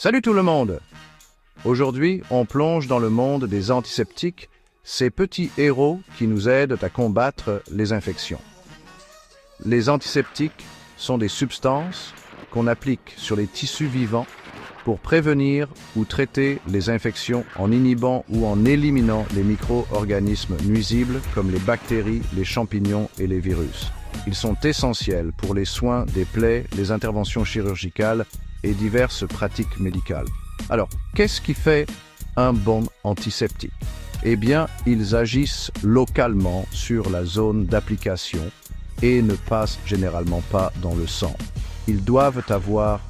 Salut tout le monde! Aujourd'hui, on plonge dans le monde des antiseptiques, ces petits héros qui nous aident à combattre les infections. Les antiseptiques sont des substances qu'on applique sur les tissus vivants pour prévenir ou traiter les infections en inhibant ou en éliminant les micro-organismes nuisibles comme les bactéries, les champignons et les virus. Ils sont essentiels pour les soins des plaies, les interventions chirurgicales et diverses pratiques médicales. Alors, qu'est-ce qui fait un bon antiseptique? Eh bien, ils agissent localement sur la zone d'application et ne passent généralement pas dans le sang. Ils doivent avoir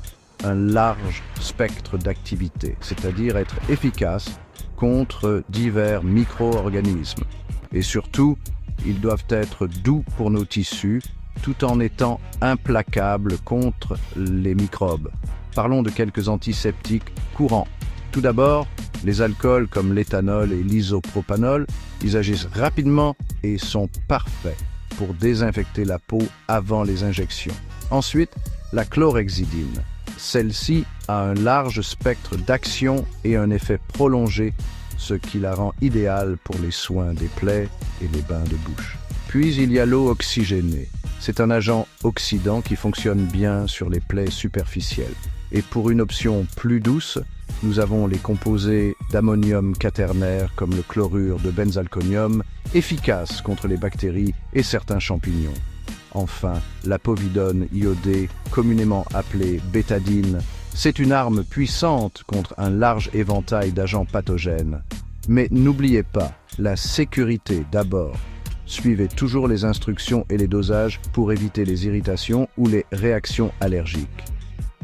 un large spectre d'activité, c'est-à-dire être efficaces contre divers micro-organismes. Et surtout, ils doivent être doux pour nos tissus, tout en étant implacables contre les microbes. Parlons de quelques antiseptiques courants. Tout d'abord, les alcools comme l'éthanol et l'isopropanol, ils agissent rapidement et sont parfaits pour désinfecter la peau avant les injections. Ensuite, la chlorhexidine. Celle-ci a un large spectre d'action et un effet prolongé, ce qui la rend idéale pour les soins des plaies et les bains de bouche. Puis il y a l'eau oxygénée. C'est un agent oxydant qui fonctionne bien sur les plaies superficielles. Et pour une option plus douce, nous avons les composés d'ammonium quaternaire comme le chlorure de benzalconium, efficaces contre les bactéries et certains champignons. Enfin, la povidone iodée, communément appelée bétadine, c'est une arme puissante contre un large éventail d'agents pathogènes. Mais n'oubliez pas, la sécurité d'abord. Suivez toujours les instructions et les dosages pour éviter les irritations ou les réactions allergiques.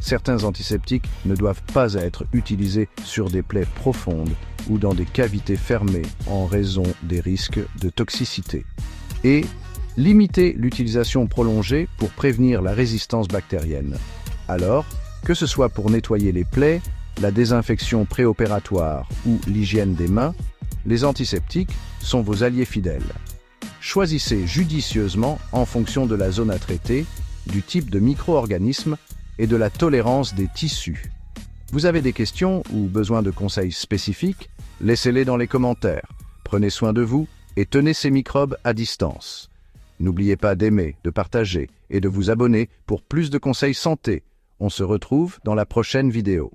Certains antiseptiques ne doivent pas être utilisés sur des plaies profondes ou dans des cavités fermées en raison des risques de toxicité. Et limitez l'utilisation prolongée pour prévenir la résistance bactérienne. Alors, que ce soit pour nettoyer les plaies, la désinfection préopératoire ou l'hygiène des mains, les antiseptiques sont vos alliés fidèles. Choisissez judicieusement en fonction de la zone à traiter, du type de micro-organisme et de la tolérance des tissus. Vous avez des questions ou besoin de conseils spécifiques? Laissez-les dans les commentaires. Prenez soin de vous et tenez ces microbes à distance. N'oubliez pas d'aimer, de partager et de vous abonner pour plus de conseils santé. On se retrouve dans la prochaine vidéo.